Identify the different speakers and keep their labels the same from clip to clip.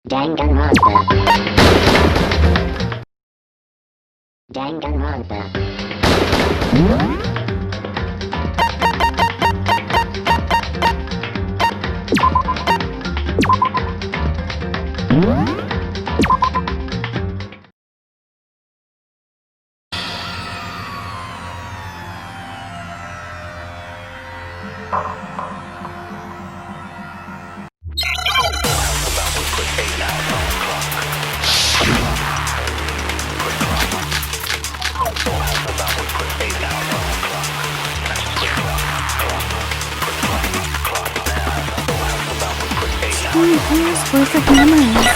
Speaker 1: Danganronpa. Danganronpa.
Speaker 2: Years worth of memories.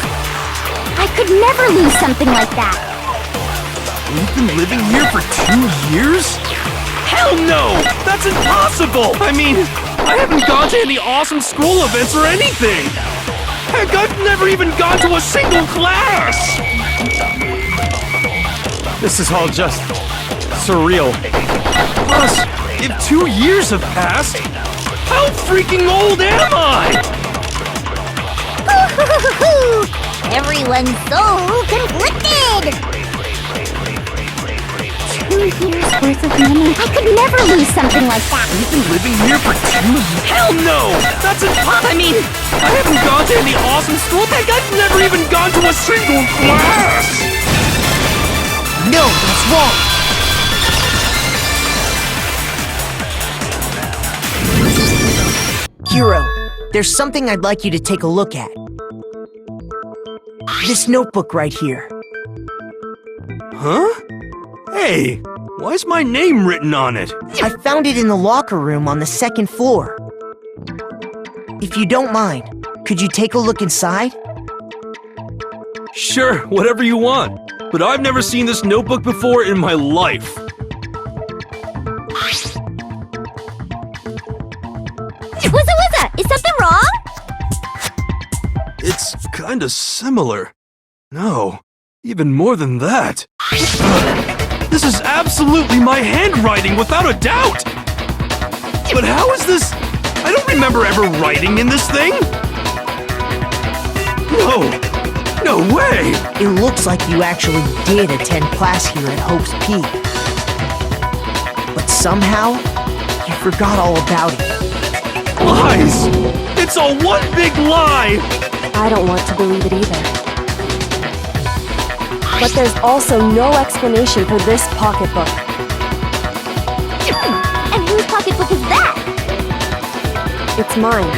Speaker 2: I could never lose something like that.
Speaker 3: We've been living here for 2 years? Hell no! That's impossible! I mean, I haven't gone to any awesome school events or anything! Heck, I've never even gone to a single class! This is all just surreal. Plus, if 2 years have passed, how freaking old am I?
Speaker 2: Everyone's so conflicted! 2 years worth of memories. I could never lose something like that.
Speaker 3: We've been living here for 2 years? Hell no! That's impossible! I mean, I haven't gone to any awesome school. Heck, I've never even gone to a single class! No, that's wrong!
Speaker 4: Hero, there's something I'd like you to take a look at. This notebook right here.
Speaker 3: Huh? Hey, why's my name written on it?
Speaker 4: I found it in the locker room on the 2nd floor. If you don't mind, could you take a look inside?
Speaker 3: Sure, whatever you want. But I've never seen this notebook before in my life.
Speaker 2: Wuzza! Is something wrong?
Speaker 3: It's kinda similar. No, even more than that. This is absolutely my handwriting, without a doubt! But how is this? I don't remember ever writing in this thing! No way!
Speaker 4: It looks like you actually did attend class here at Hope's Peak. But somehow, you forgot all about it.
Speaker 3: Lies! It's all one big lie!
Speaker 5: I don't want to believe it either. But there's also no explanation for this pocketbook.
Speaker 2: And whose pocketbook is that?
Speaker 5: It's mine.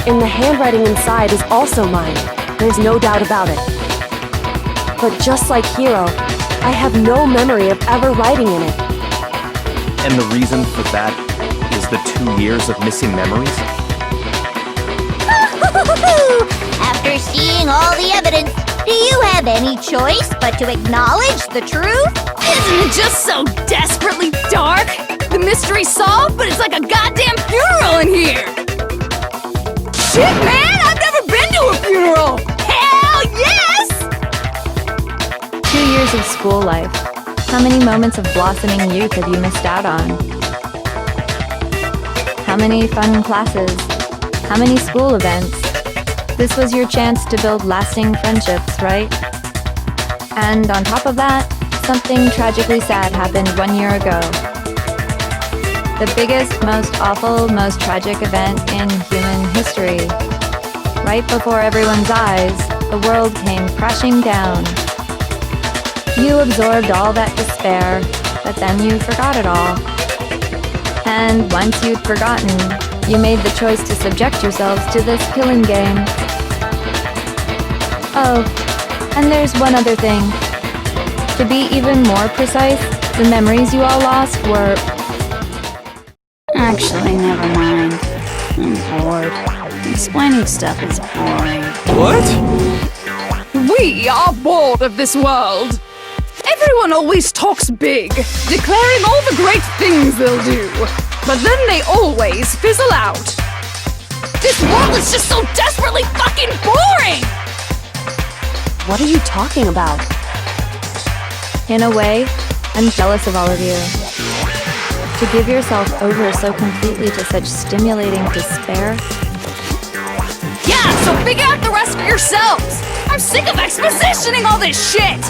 Speaker 5: And the handwriting inside is also mine. There's no doubt about it. But just like Hero, I have no memory of ever writing in it.
Speaker 6: And the reason for that is the 2 years of missing memories?
Speaker 2: After seeing all the evidence, do you have any choice but to acknowledge the truth?
Speaker 7: Isn't it just so desperately dark? The mystery's solved, but it's like a goddamn funeral in here! Shit, man! I've never been to a funeral! Hell yes!
Speaker 8: 2 years of school life. How many moments of blossoming youth have you missed out on? How many fun classes? How many school events? This was your chance to build lasting friendships, right? And on top of that, something tragically sad happened 1 year ago. The biggest, most awful, most tragic event in human history. Right before everyone's eyes, the world came crashing down. You absorbed all that despair, but then you forgot it all. And once you'd forgotten, you made the choice to subject yourselves to this killing game. Oh, and there's one other thing. To be even more precise, the memories you all lost were...
Speaker 7: Actually, never mind. I'm bored. Explaining stuff is boring.
Speaker 3: What?
Speaker 7: We are bored of this world! Everyone always talks big, declaring all the great things they'll do. But then they always fizzle out. This world is just so desperately fucking boring!
Speaker 5: What are you talking about?
Speaker 8: In a way, I'm jealous of all of you. To give yourself over so completely to such stimulating despair,
Speaker 7: Yeah, so figure out the rest for yourselves! I'm sick of expositioning all this shit!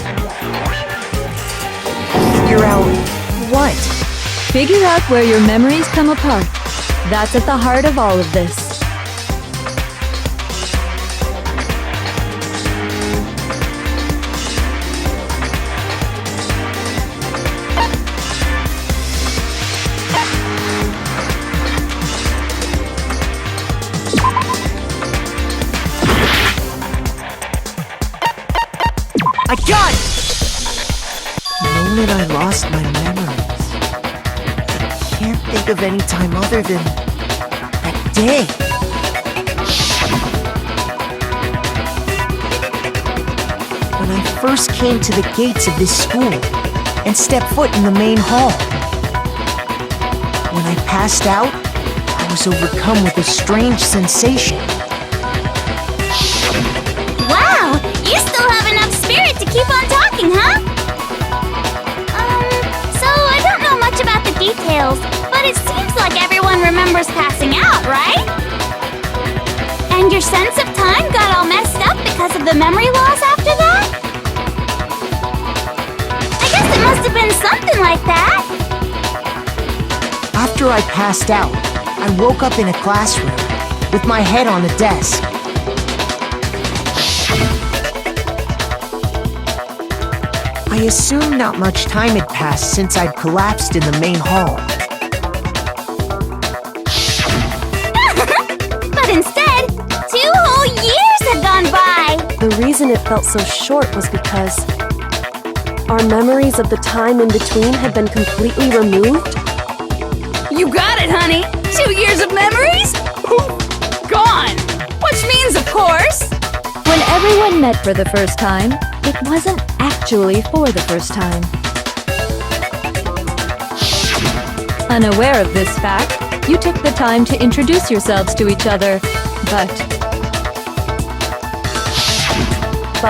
Speaker 4: Figure out what?
Speaker 8: Figure out where your memories come apart. That's at the heart of all of this.
Speaker 4: I got it! The moment I lost my memories, I can't think of any time other than that day. When I first came to the gates of this school and stepped foot in the main hall. When I passed out, I was overcome with a strange sensation.
Speaker 2: Wow, you still have enough spirit to keep on talking, huh? So I don't know much about the details, but it seems like everyone remembers passing out, right? And your sense of time got all messed up because of the memory loss after that? I guess it must have been something like that.
Speaker 4: After I passed out, I woke up in a classroom with my head on a desk. I assumed not much time had passed since I'd collapsed in the main hall.
Speaker 2: But instead, 2 whole years had gone by!
Speaker 5: The reason it felt so short was because our memories of the time in between had been completely removed.
Speaker 7: You got it, honey! 2 years of memories? Gone! Which means, of course,
Speaker 8: When everyone met for the first time, it wasn't actually for the first time. Unaware of this fact, you took the time to introduce yourselves to each other, but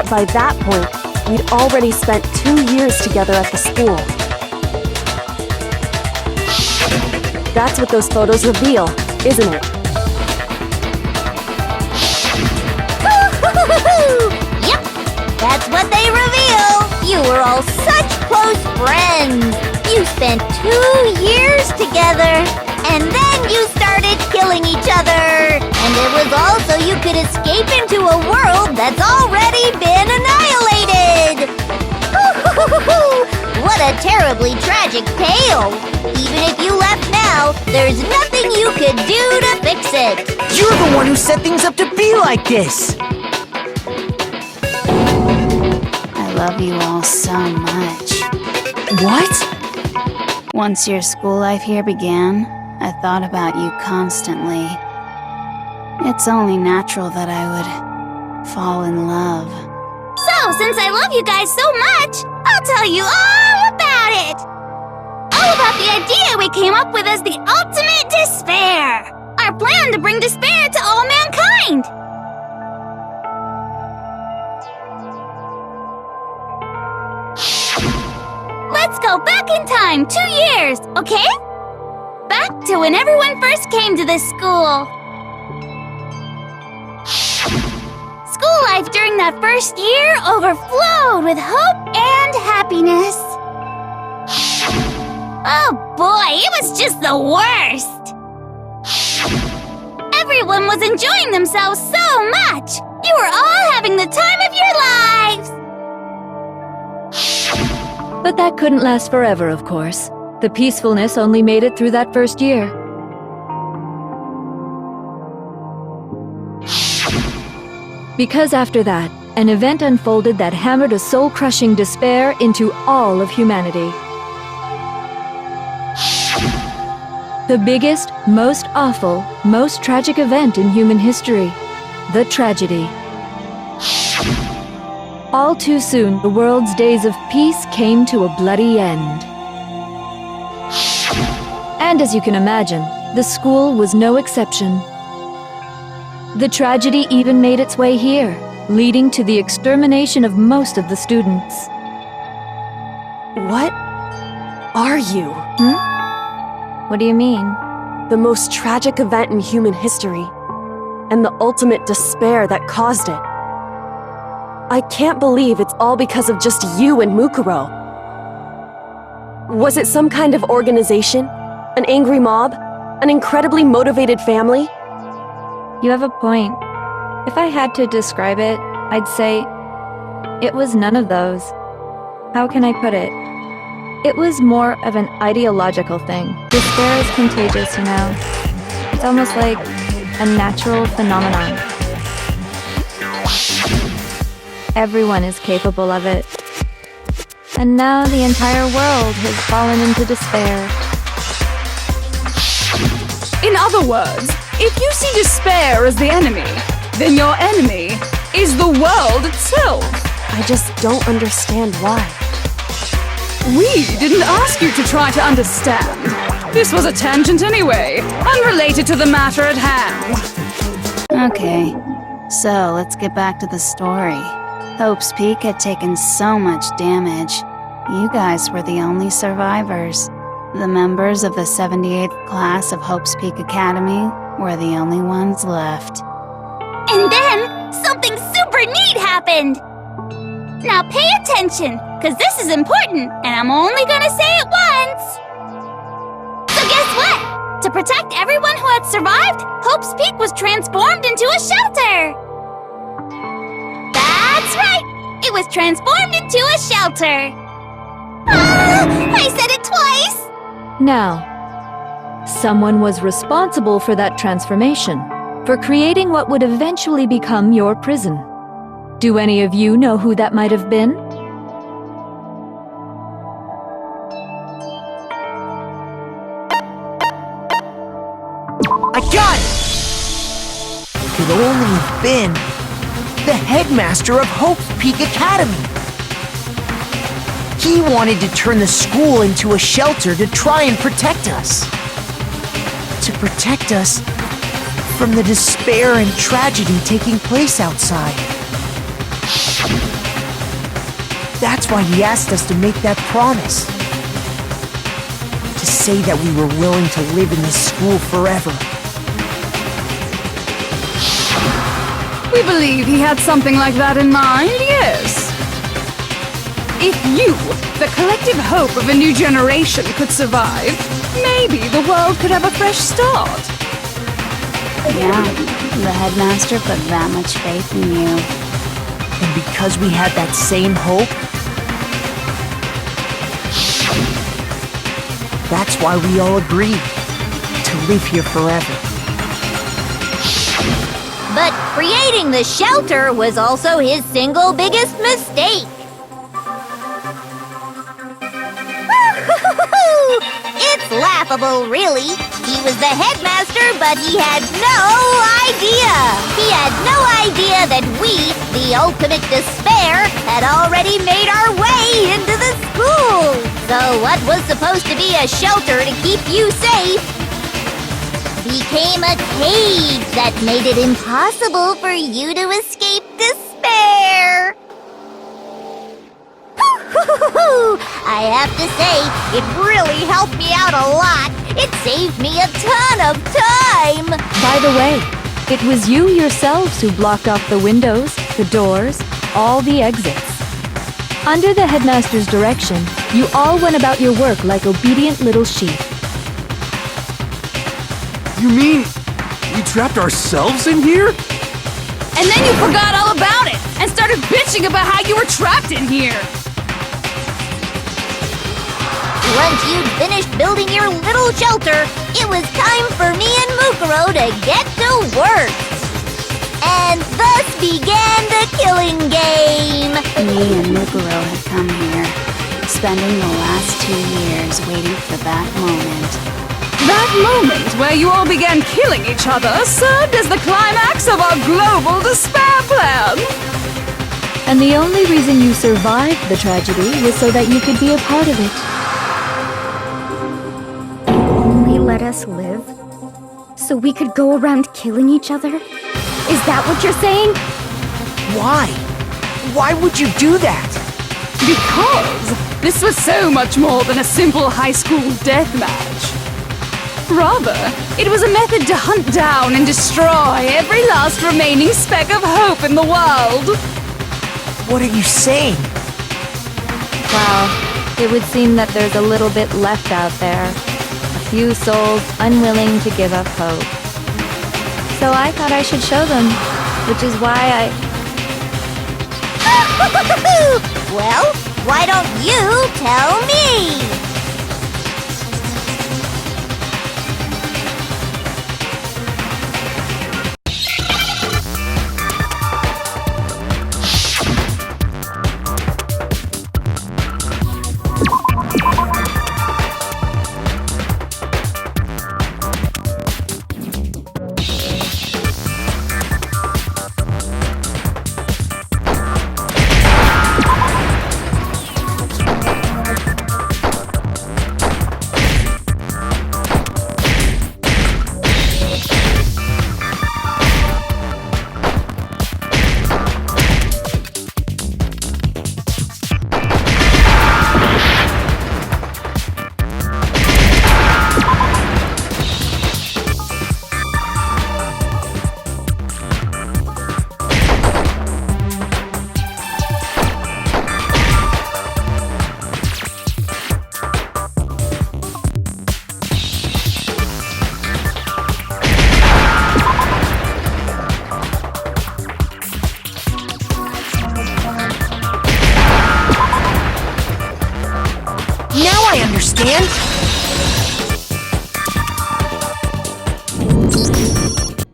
Speaker 5: by that point, we'd already spent 2 years together at the school. That's what those photos reveal, isn't it?
Speaker 2: Yep, that's what they reveal! You were all such close friends! You spent 2 years together, and then you started killing each other! And it was all so you could escape into a world that's already been annihilated! What a terribly tragic tale! Even if you left now, there's nothing you could do to fix it!
Speaker 4: You're the one who set things up to be like this!
Speaker 1: I love you all so much.
Speaker 4: What?
Speaker 1: Once your school life here began, I thought about you constantly. It's only natural that I would fall in love.
Speaker 2: So, since I love you guys so much, I'll tell you all about it! All about the idea we came up with as the ultimate despair! Our plan to bring despair to all mankind! Let's go back in time 2 years, okay? Back to when everyone first came to this school. School life during that first year overflowed with hope and happiness. Oh boy, it was just the worst! Everyone was enjoying themselves so much! You were all having the time of your lives!
Speaker 8: But that couldn't last forever, of course. The peacefulness only made it through that first year. Because after that, an event unfolded that hammered a soul-crushing despair into all of humanity. The biggest, most awful, most tragic event in human history. The tragedy. All too soon, the world's days of peace came to a bloody end. And as you can imagine, the school was no exception. The tragedy even made its way here, leading to the extermination of most of the students.
Speaker 5: What are you?
Speaker 8: What do you mean?
Speaker 5: The most tragic event in human history. and the ultimate despair that caused it. I can't believe it's all because of just you and Mukuro. Was it some kind of organization? An angry mob? An incredibly motivated family?
Speaker 8: You have a point. If I had to describe it, I'd say it was none of those. How can I put it? It was more of an ideological thing. Despair is contagious, you know. It's almost like a natural phenomenon. Everyone is capable of it. And now the entire world has fallen into despair.
Speaker 7: In other words, if you see despair as the enemy, then your enemy is the world itself.
Speaker 5: I just don't understand why.
Speaker 7: We didn't ask you to try to understand. This was a tangent anyway, unrelated to the matter at hand.
Speaker 1: Okay, so let's get back to the story. Hope's Peak had taken so much damage. You guys were the only survivors. The members of the 78th class of Hope's Peak Academy were the only ones left.
Speaker 2: And then, something super neat happened! Now pay attention, because this is important, and I'm only gonna say it once! So guess what? To protect everyone who had survived, Hope's Peak was transformed into a shelter! That's right! It was transformed into a shelter! Ah! I said it twice!
Speaker 8: Now, someone was responsible for that transformation, for creating what would eventually become your prison. Do any of you know who that might have been?
Speaker 4: I got it! It could only have been the headmaster of Hope's Peak Academy. He wanted to turn the school into a shelter to try and protect us. To protect us from the despair and tragedy taking place outside. That's why he asked us to make that promise. To say that we were willing to live in this school forever.
Speaker 7: We believe he had something like that in mind, yes. If you, the collective hope of a new generation, could survive, maybe the world could have a fresh start.
Speaker 1: Yeah, the headmaster put that much faith in you.
Speaker 4: And because we had that same hope, that's why we all agreed to live here forever.
Speaker 2: But creating the shelter was also his single biggest mistake. It's laughable, really. He was the headmaster, but he had no idea. He had no idea that we, the ultimate despair, had already made our way into the school. So what was supposed to be a shelter to keep you safe became a cage that made it impossible for you to escape despair. I have to say, it really helped me out a lot. It saved me a ton of time.
Speaker 8: By the way, it was you yourselves who blocked off the windows, the doors, all the exits. Under the headmaster's direction, you all went about your work like obedient little sheep.
Speaker 3: You mean we trapped ourselves in here?
Speaker 7: And then you forgot all about it and started bitching about how you were trapped in here.
Speaker 2: Once you'd finished building your little shelter, it was time for me and Mukuro to get to work. And thus began the killing game.
Speaker 1: Me and Mukuro had come here, spending the last 2 years waiting for that moment.
Speaker 7: That moment where you all began killing each other served as the climax of our global despair plan.
Speaker 8: And the only reason you survived the tragedy was so that you could be a part of it.
Speaker 9: Only let us live? So we could go around killing each other? Is that what you're saying?
Speaker 4: Why? Why would you do that?
Speaker 7: Because this was so much more than a simple high school death match. Rather, it was a method to hunt down and destroy every last remaining speck of hope in the world.
Speaker 4: What are you saying?
Speaker 8: Wow, it would seem that there's a little bit left out there. A few souls unwilling to give up hope. So I thought I should show them, which is why I...
Speaker 2: Well, why don't you tell me?
Speaker 4: Now I understand!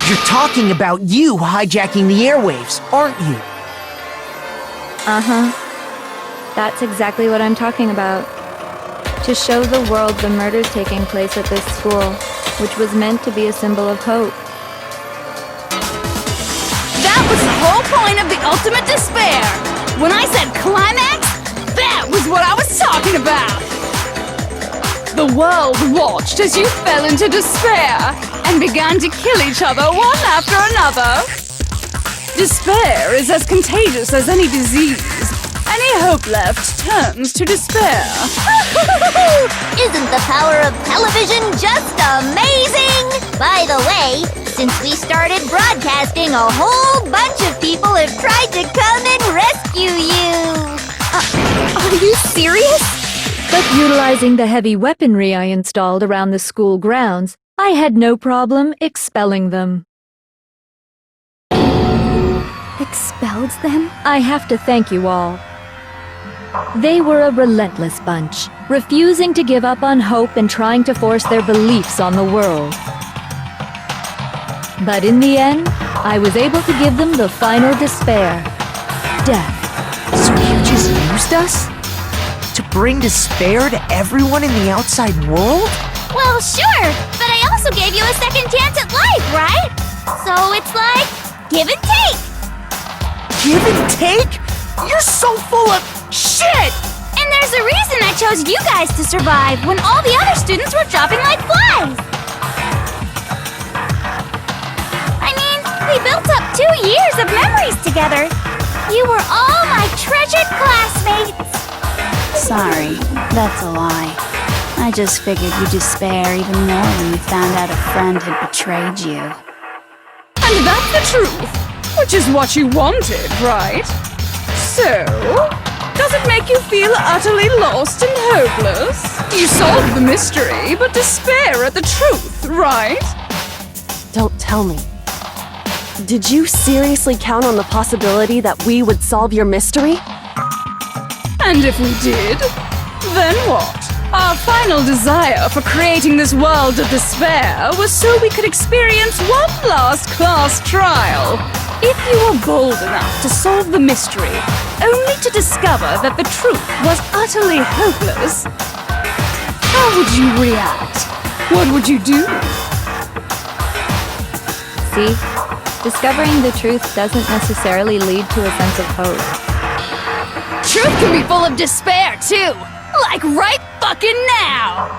Speaker 4: You're talking about you hijacking the airwaves, aren't you?
Speaker 8: Uh-huh. That's exactly what I'm talking about. To show the world the murders taking place at this school, which was meant to be a symbol of hope.
Speaker 7: That was the whole point of the ultimate despair! When I said climax, that was what I was talking about! The world watched as you fell into despair and began to kill each other one after another. Despair is as contagious as any disease. Any hope left turns to despair.
Speaker 2: Isn't the power of television just amazing? By the way, since we started broadcasting, a whole bunch of people have tried to come and rescue you.
Speaker 9: Are you serious?
Speaker 8: But utilizing the heavy weaponry I installed around the school grounds, I had no problem expelling them.
Speaker 9: Expelled them?
Speaker 8: I have to thank you all. They were a relentless bunch, refusing to give up on hope and trying to force their beliefs on the world. But in the end, I was able to give them the final despair. Death.
Speaker 4: So you just used us? To bring despair to everyone in the outside world?
Speaker 2: Well, sure, but I also gave you a second chance at life, right? So it's like, give and take.
Speaker 4: Give and take? You're so full of shit!
Speaker 2: And there's a reason I chose you guys to survive when all the other students were dropping like flies. I mean, we built up 2 years of memories together. You were all my treasured classmates.
Speaker 1: Sorry, that's a lie. I just figured you'd despair even more when you found out a friend had betrayed you.
Speaker 7: And that's the truth, which is what you wanted, right? So, does it make you feel utterly lost and hopeless? You solved the mystery, but despair at the truth, right?
Speaker 5: Don't tell me. Did you seriously count on the possibility that we would solve your mystery?
Speaker 7: And if we did, then what? Our final desire for creating this world of despair was so we could experience one last class trial. If you were bold enough to solve the mystery, only to discover that the truth was utterly hopeless, how would you react? What would you do?
Speaker 8: See, discovering the truth doesn't necessarily lead to a sense of hope.
Speaker 7: Truth can be full of despair, too! Like right fucking now!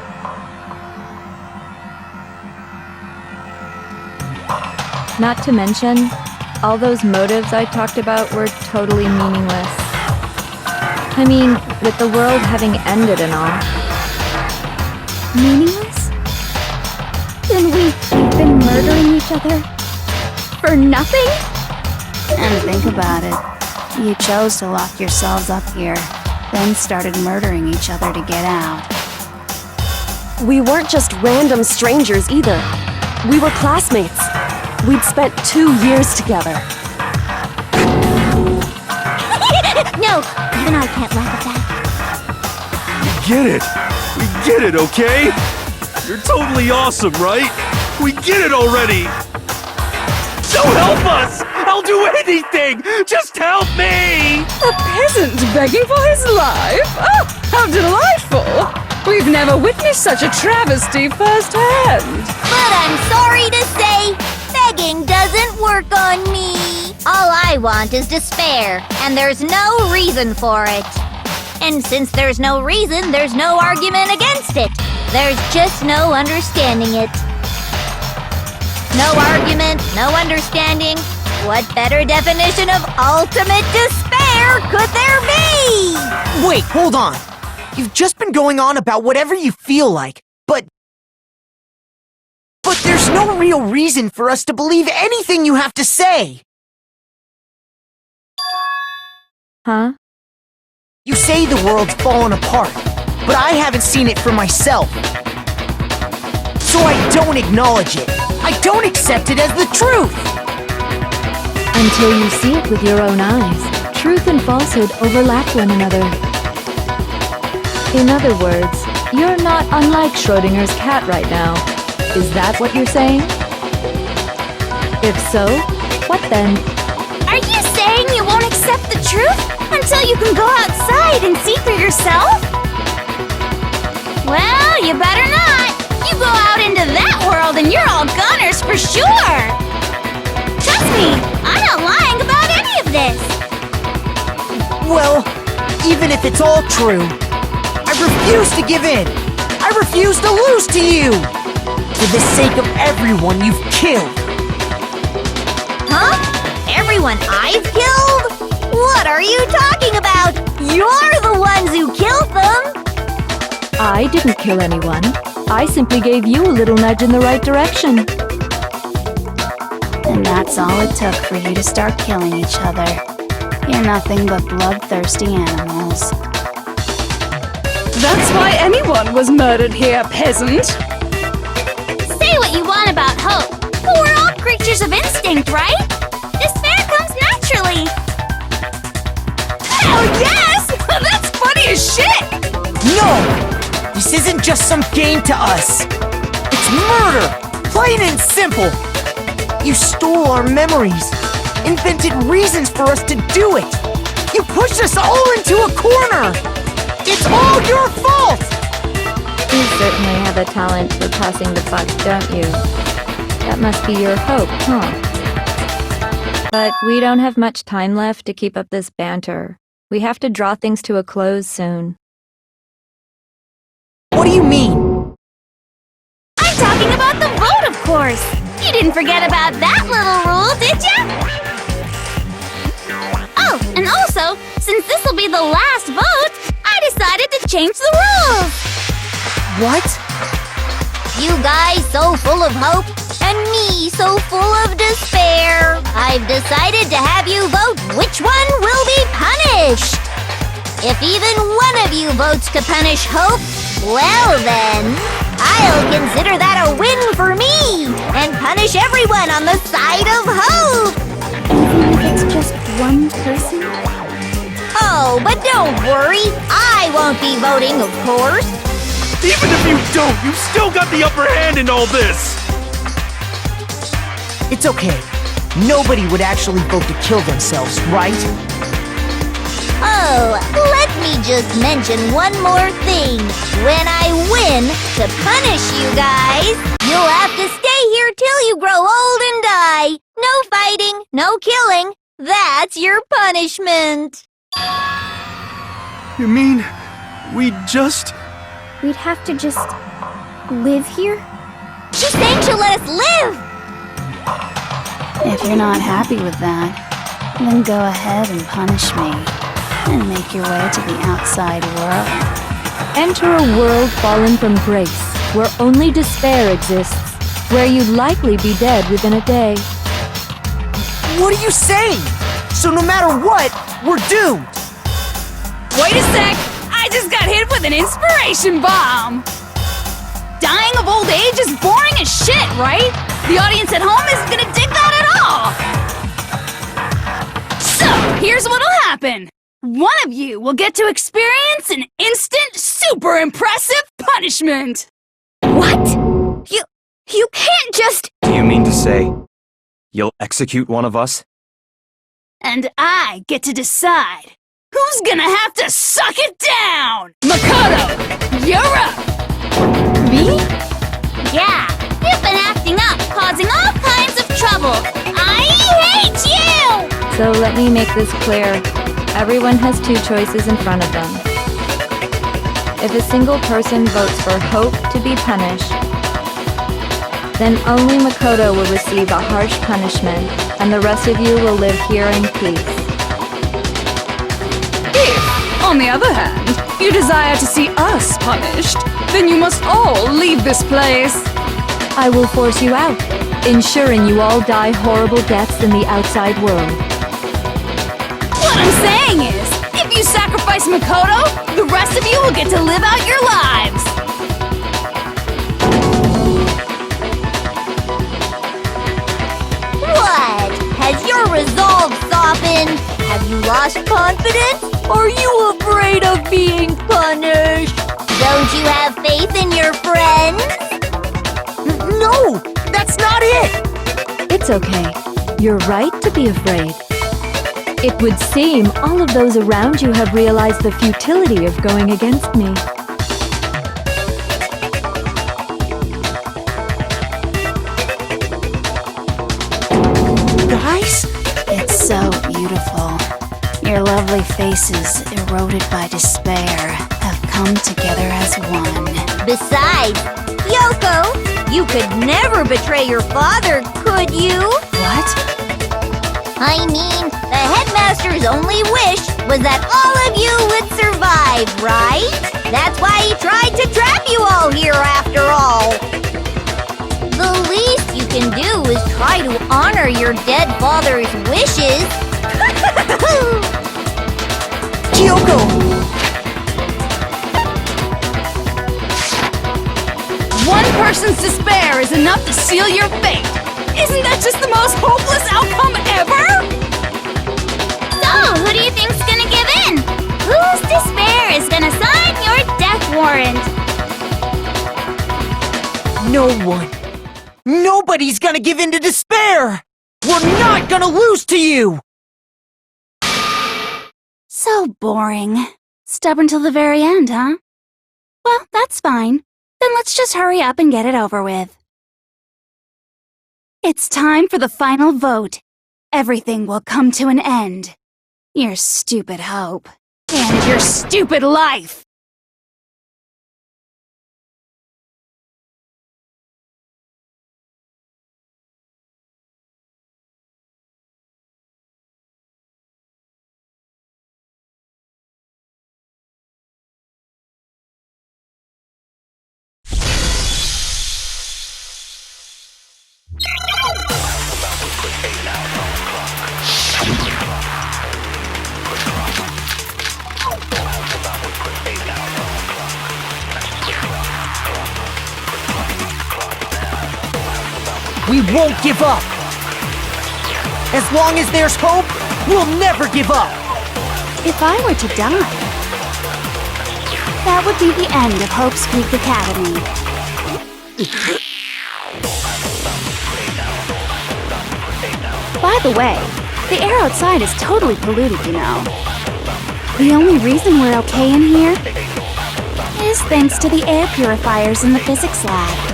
Speaker 8: Not to mention, all those motives I talked about were totally meaningless. I mean, with the world having ended and all.
Speaker 9: Meaningless? Then we've been murdering each other? For nothing?
Speaker 1: And think about it. You chose to lock yourselves up here, then started murdering each other to get out.
Speaker 5: We weren't just random strangers either. We were classmates. We'd spent 2 years together.
Speaker 2: No, even I can't laugh at that.
Speaker 3: Get it! We get it, okay? You're totally awesome, right? We get it already! So help us! I'll do anything! Just help me!
Speaker 7: A peasant begging for his life? Oh, how delightful! We've never witnessed such a travesty firsthand.
Speaker 2: But I'm sorry to say, begging doesn't work on me. All I want is despair, and there's no reason for it. And since there's no reason, there's no argument against it. There's just no understanding it. No argument, no understanding. What better definition of ultimate despair could there be?
Speaker 4: Wait, hold on. You've just been going on about whatever you feel like, but there's no real reason for us to believe anything you have to say.
Speaker 8: Huh?
Speaker 4: You say the world's fallen apart, but I haven't seen it for myself. So I don't acknowledge it. I don't accept it as the truth.
Speaker 8: Until you see it with your own eyes, truth and falsehood overlap one another. In other words, you're not unlike Schrodinger's cat right now. Is that what you're saying? If so, what then?
Speaker 9: Are you saying you won't accept the truth until you can go outside and see for yourself? Well, you better not. You go out into that world and you're all goners for sure. Trust me, I'm not lying about any of this.
Speaker 4: Well, even if it's all true, I refuse to give in. I refuse to lose to you. For the sake of everyone you've killed.
Speaker 2: Huh? Everyone I've killed? What are you talking about? You're the ones who killed them!
Speaker 8: I didn't kill anyone. I simply gave you a little nudge in the right direction.
Speaker 1: And that's all it took for you to start killing each other. You're nothing but bloodthirsty animals.
Speaker 7: That's why anyone was murdered here, peasant.
Speaker 9: Say what you want about hope, but we're all creatures of instinct, right? Despair comes naturally.
Speaker 7: Hell yes! That's funny as shit!
Speaker 4: No! This isn't just some game to us. It's murder! Plain and simple! You stole our memories, invented reasons for us to do it! You pushed us all into a corner! It's all your fault!
Speaker 8: You certainly have a talent for passing the buck, don't you? That must be your hope, huh? But we don't have much time left to keep up this banter. We have to draw things to a close soon.
Speaker 4: What do you mean?
Speaker 9: I'm talking about the vote, of course. You didn't forget about that little rule, did ya? Oh, and also, since this will be the last vote, I decided to change the rules.
Speaker 4: What?
Speaker 2: You guys so full of hope, and me so full of despair. I've decided to have you vote which one will be punished. If even one of you votes to punish hope, well then, I'll consider that a win for me, and punish everyone on the side of hope.
Speaker 9: Even if it's just one person?
Speaker 2: Oh, but don't worry, I won't be voting, of course.
Speaker 3: Even if you don't, you've still got the upper hand in all this!
Speaker 4: It's okay. Nobody would actually vote to kill themselves, right?
Speaker 2: Oh, let me just mention one more thing. When I win, to punish you guys, you'll have to stay here till you grow old and die. No fighting, no killing. That's your punishment.
Speaker 3: You mean, we just...
Speaker 9: We'd have to just live here?
Speaker 2: She's saying she'll let us live.
Speaker 1: If you're not happy with that, then go ahead and punish me, and make your way to the outside world.
Speaker 8: Enter a world fallen from grace, where only despair exists. where you'd likely be dead within a day.
Speaker 4: What are you saying? So no matter what, we're doomed!
Speaker 7: Wait a sec! I just got hit with an inspiration bomb! Dying of old age is boring as shit, right? The audience at home isn't gonna dig that at all! So, here's what'll happen. One of you will get to experience an instant, super impressive punishment!
Speaker 2: What? You can't just...
Speaker 6: Do you mean to say you'll execute one of us?
Speaker 7: And I get to decide who's gonna have to suck it down! Makoto, you're up!
Speaker 2: Me? Yeah, you've been acting up, causing all kinds of trouble. I hate you!
Speaker 8: So let me make this clear. Everyone has two choices in front of them. If a single person votes for Hope to be punished, then only Makoto will receive a harsh punishment, and the rest of you will live here in peace.
Speaker 7: If, on the other hand, you desire to see us punished, then you must all leave this place.
Speaker 8: I will force you out, ensuring you all die horrible deaths in the outside world.
Speaker 7: What I'm saying is, if you sacrifice Makoto, the rest of you will get to live out your lives.
Speaker 2: What? Has your resolve softened? Have you lost confidence? Are you afraid of being punished? Don't you have faith in your friends?
Speaker 4: No! That's not it!
Speaker 8: It's okay. You're right to be afraid. It would seem all of those around you have realized the futility of going against me.
Speaker 4: Guys?
Speaker 1: It's so beautiful. Your lovely faces, eroded by despair, have come together as one.
Speaker 2: Besides, Yoko, you could never betray your father, could you?
Speaker 1: What?
Speaker 2: I mean, the headmaster's only wish was that all of you would survive, right? That's why he tried to trap you all here after all. The least you can do is try to honor your dead father's wishes.
Speaker 4: Kyoko!
Speaker 7: One person's despair is enough to seal your fate. Isn't that just the most hopeless outcome ever?
Speaker 9: So, who do you think's gonna give in? Whose despair is gonna sign your death warrant?
Speaker 4: No one. Nobody's gonna give in to despair! We're not gonna lose to you!
Speaker 1: So boring. Stubborn till the very end, huh? Well, that's fine. Then let's just hurry up and get it over with. It's time for the final vote. Everything will come to an end. Your stupid hope.
Speaker 7: And your stupid life!
Speaker 4: We won't give up! As long as there's hope, we'll never give up!
Speaker 1: If I were to die, that would be the end of Hope's Peak Academy. By the way, the air outside is totally polluted, you know. The only reason we're okay in here is thanks to the air purifiers in the physics lab.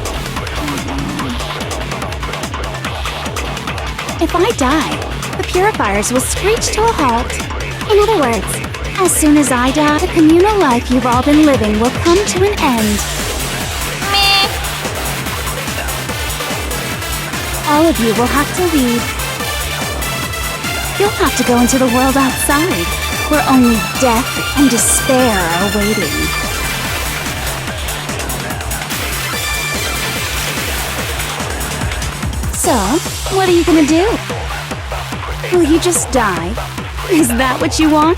Speaker 1: If I die, the purifiers will screech to a halt. In other words, as soon as I die, the communal life you've all been living will come to an end.
Speaker 2: Meh.
Speaker 1: All of you will have to leave. You'll have to go into the world outside, where only death and despair are waiting. So, what are you gonna do? Will you just die? Is that what you want?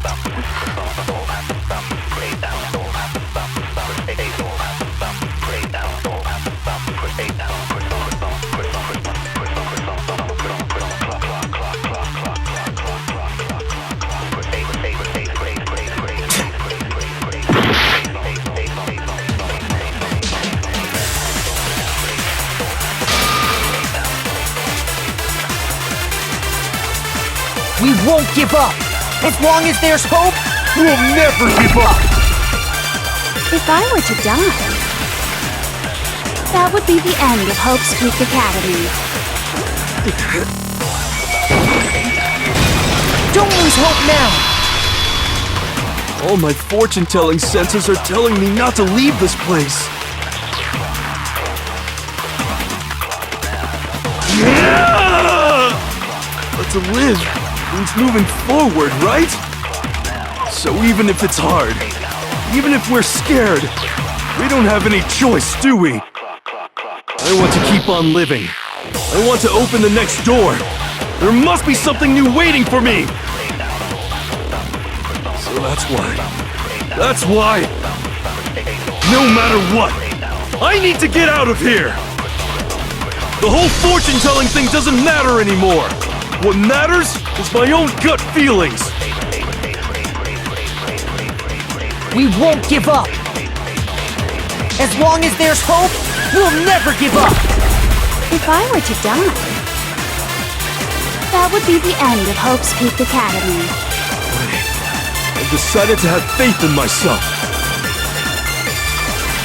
Speaker 4: We won't give up! As long as there's hope, we'll never give up!
Speaker 1: If I were to die, that would be the end of Hope's Peak Academy.
Speaker 4: Don't lose hope now!
Speaker 3: All my fortune-telling senses are telling me not to leave this place. Yeah! But to live means moving forward, right? So even if it's hard, even if we're scared, we don't have any choice, do we? I want to keep on living. I want to open the next door. There must be something new waiting for me. So that's why, no matter what, I need to get out of here. The whole fortune-telling thing doesn't matter anymore. What matters is my own gut feelings.
Speaker 4: We won't give up! As long as there's hope, we'll never give up!
Speaker 1: If I were to die, that would be the end of Hope's Peak Academy.
Speaker 3: I've decided to have faith in myself.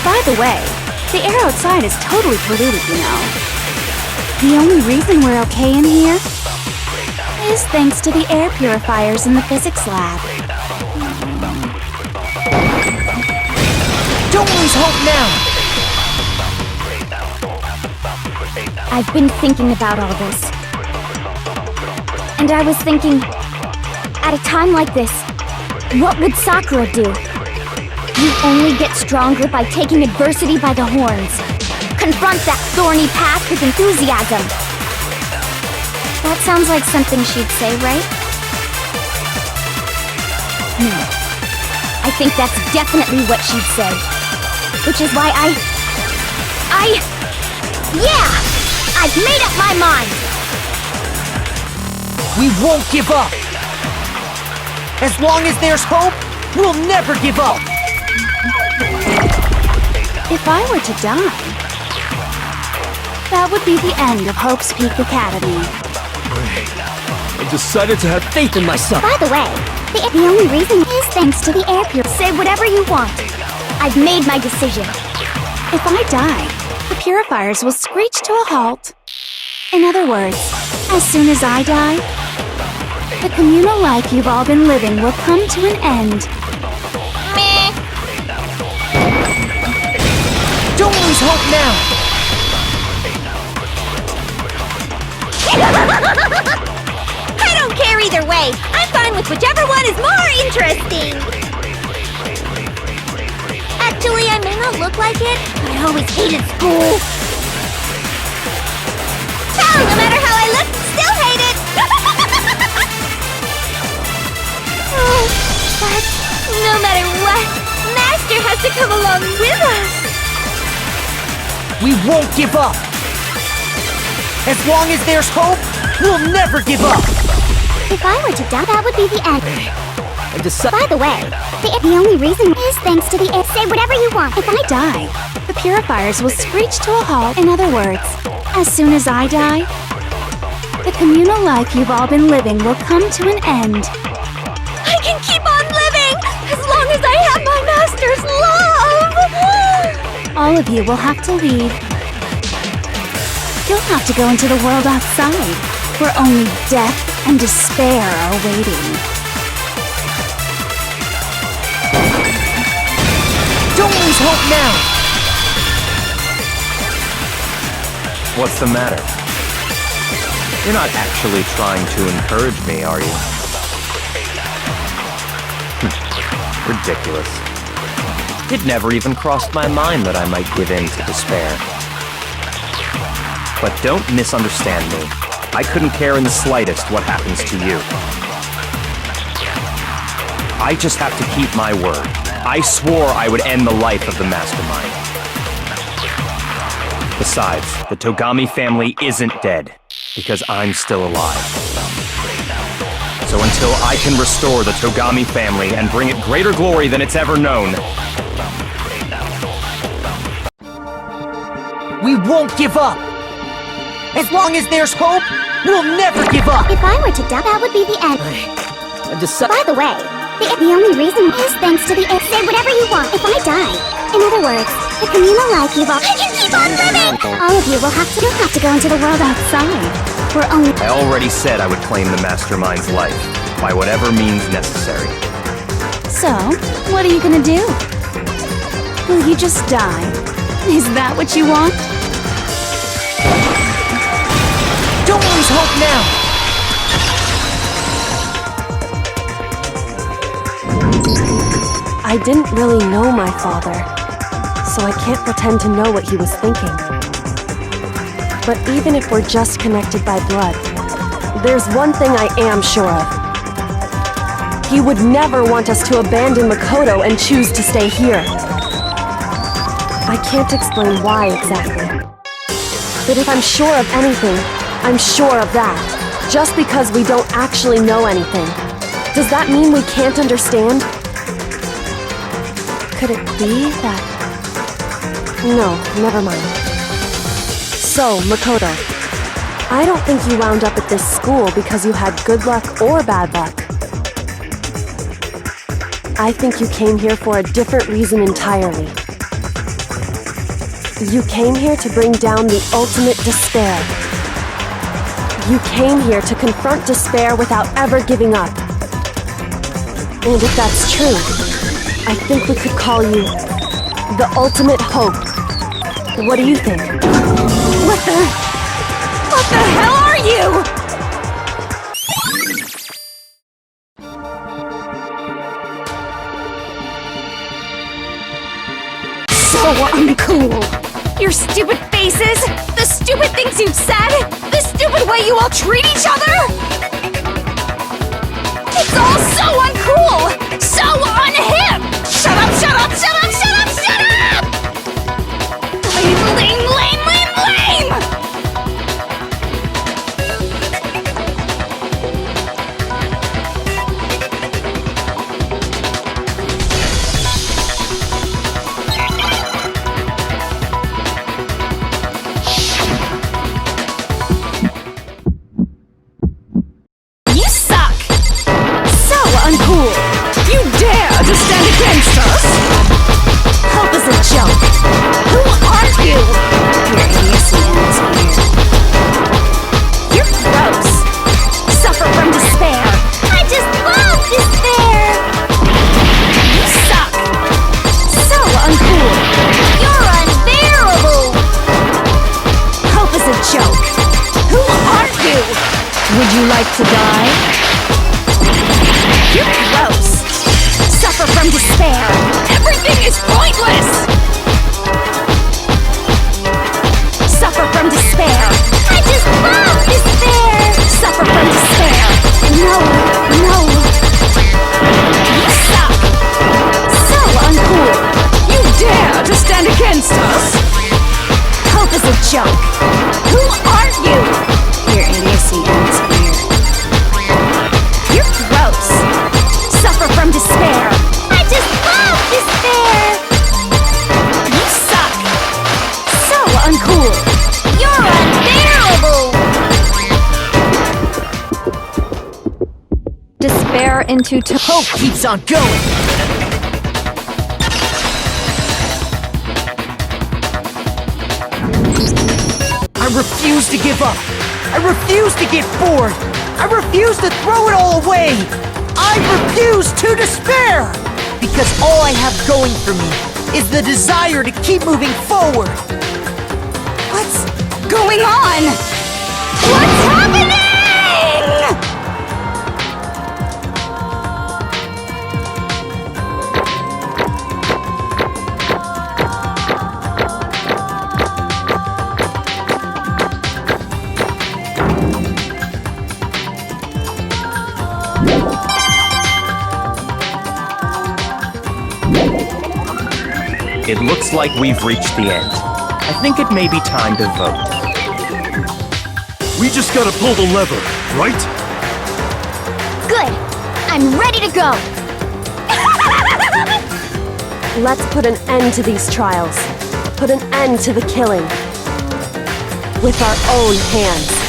Speaker 1: By the way, the air outside is totally polluted, you know. The only reason we're okay in here is thanks to the air purifiers in the physics lab.
Speaker 4: Don't lose hope now!
Speaker 2: I've been thinking about all this. And I was thinking, at a time like this, what would Sakura do? You only get stronger by taking adversity by the horns. Confront that thorny path with enthusiasm. That sounds like something she'd say, right? No. I think that's definitely what she'd say. Which is why yeah! I've made up my mind!
Speaker 4: We won't give up! As long as there's hope, we'll never give up!
Speaker 1: If I were to die, that would be the end of Hope's Peak Academy.
Speaker 3: I've decided to have faith in myself.
Speaker 2: By the way, the only reason is thanks to the air purifier. Say whatever you want. I've made my decision.
Speaker 1: If I die, the purifiers will screech to a halt. In other words, as soon as I die, the communal life you've all been living will come to an end.
Speaker 2: Meh.
Speaker 4: Don't lose hope now!
Speaker 2: I don't care either way. I'm fine with whichever one is more interesting. Actually, I may not look like it, but I always hated school. Hell, no matter how I look, still hate it. Oh, but no matter what, Master has to come along with us.
Speaker 4: We won't give up! As long as there's hope, we'll never give up!
Speaker 2: If I were to die, that would be the end.
Speaker 3: I decided.
Speaker 2: By the way, the only reason is thanks to the air. Say whatever you want.
Speaker 1: If I die, the purifiers will screech to a halt. In other words, as soon as I die, the communal life you've all been living will come to an end.
Speaker 2: I can keep on living as long as I have my master's love!
Speaker 1: All of you will have to leave. You'll have to go into the world outside, where only death and despair are waiting.
Speaker 4: Don't lose hope now!
Speaker 6: What's the matter? You're not actually trying to encourage me, are you? Ridiculous. It never even crossed my mind that I might give in to despair. But don't misunderstand me. I couldn't care in the slightest what happens to you. I just have to keep my word. I swore I would end the life of the Mastermind. Besides, the Togami family isn't dead, because I'm still alive. So until I can restore the Togami family and bring it greater glory than it's ever known,
Speaker 4: We won't give up! As long as there's hope, we'll never give up!
Speaker 2: If I were to die, that would be the end. By the way, the only reason is thanks to the say whatever you want if I die. In other words, the communal life you've all... I can keep on living! All of you will have to go into the world outside. We're only...
Speaker 6: I already said I would claim the Mastermind's life, by whatever means necessary.
Speaker 1: So, what are you gonna do? Will you just die? Is that what you want?
Speaker 4: Don't lose hope now!
Speaker 5: I didn't really know my father, so I can't pretend to know what he was thinking. But even if we're just connected by blood, there's one thing I am sure of. He would never want us to abandon Makoto and choose to stay here. I can't explain why exactly. But if I'm sure of anything, I'm sure of that. Just because we don't actually know anything, does that mean we can't understand? Could it be that... No, never mind. So, Makoto, I don't think you wound up at this school because you had good luck or bad luck. I think you came here for a different reason entirely. You came here to bring down the ultimate despair. You came here to confront despair without ever giving up. And if that's true, I think we could call you the ultimate hope. What do you think?
Speaker 7: What the hell are you? So uncool. Your stupid faces, the stupid things you've said, the stupid way you all treat each other. It's all so uncool, so unhip. Shut up, shut up, shut up, shut up, shut up! Lame, lame, lame, lame, lame! You suck! So uncool! You dare to stand against us? Hope is a joke. Who are you?
Speaker 1: Your idiocy ends here.
Speaker 7: You're gross. Suffer from despair.
Speaker 2: I just love despair!
Speaker 7: You suck. So uncool.
Speaker 2: You're unbearable!
Speaker 7: Hope is a joke. Who are you? Would you like to die? You're gross. Suffer from despair. Everything is pointless. Suffer from despair.
Speaker 2: I just love despair!
Speaker 7: Suffer from despair.
Speaker 2: No, no.
Speaker 7: You suck. So uncool. You dare to stand against us. Hope is a joke. Who are you?
Speaker 1: Your idiocy ends here.
Speaker 7: You're gross. Suffer from despair.
Speaker 2: I just love despair!
Speaker 7: You suck. So uncool.
Speaker 2: You're unbearable!
Speaker 8: Despair into
Speaker 4: Hope keeps on going! I refuse to give up! I refuse to get bored! I refuse to throw it all away! I refuse to despair! Because all I have going for me is the desire to keep moving forward!
Speaker 7: What's going on? What's happening?
Speaker 6: It looks like we've reached the end. I think it may be time to vote.
Speaker 3: We just gotta pull the lever, right?
Speaker 2: Good. I'm ready to go.
Speaker 5: Let's put an end to these trials. Put an end to the killing. With our own hands.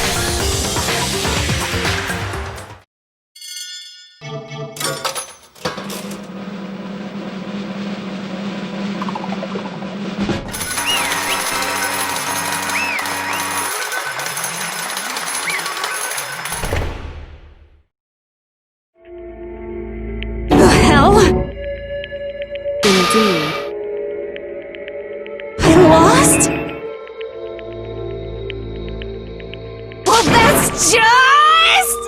Speaker 7: The hell?
Speaker 5: Indeed.
Speaker 7: I lost? Well, that's just...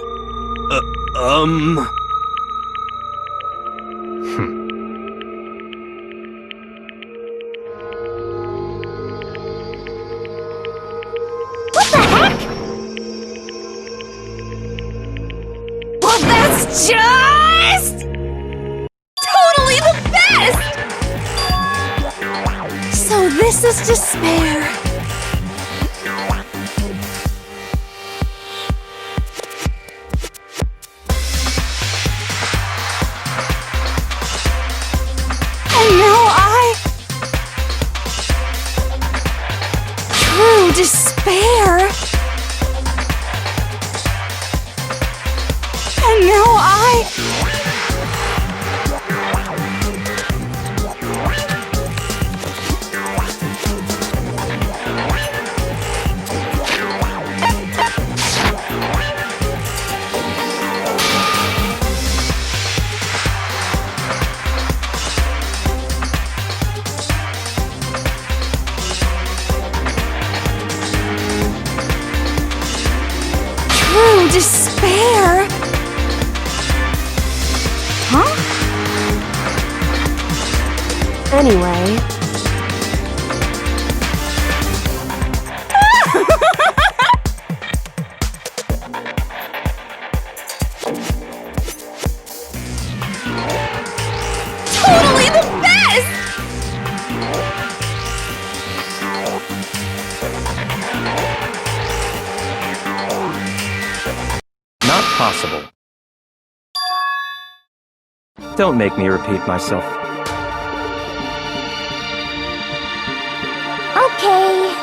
Speaker 2: What the heck?
Speaker 7: Well, that's just... totally the best! So this is despair. And now true despair. And now true despair. Huh?
Speaker 5: Anyway,
Speaker 7: Totally the best!
Speaker 6: Not possible. Don't make me repeat myself.
Speaker 2: Okay.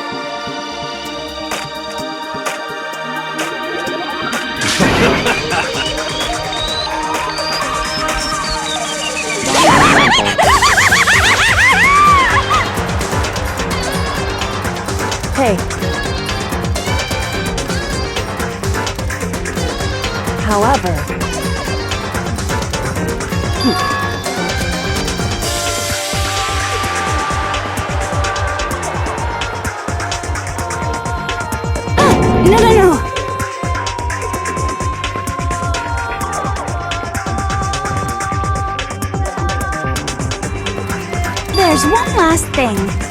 Speaker 5: hey. However,
Speaker 7: No. There's one last thing.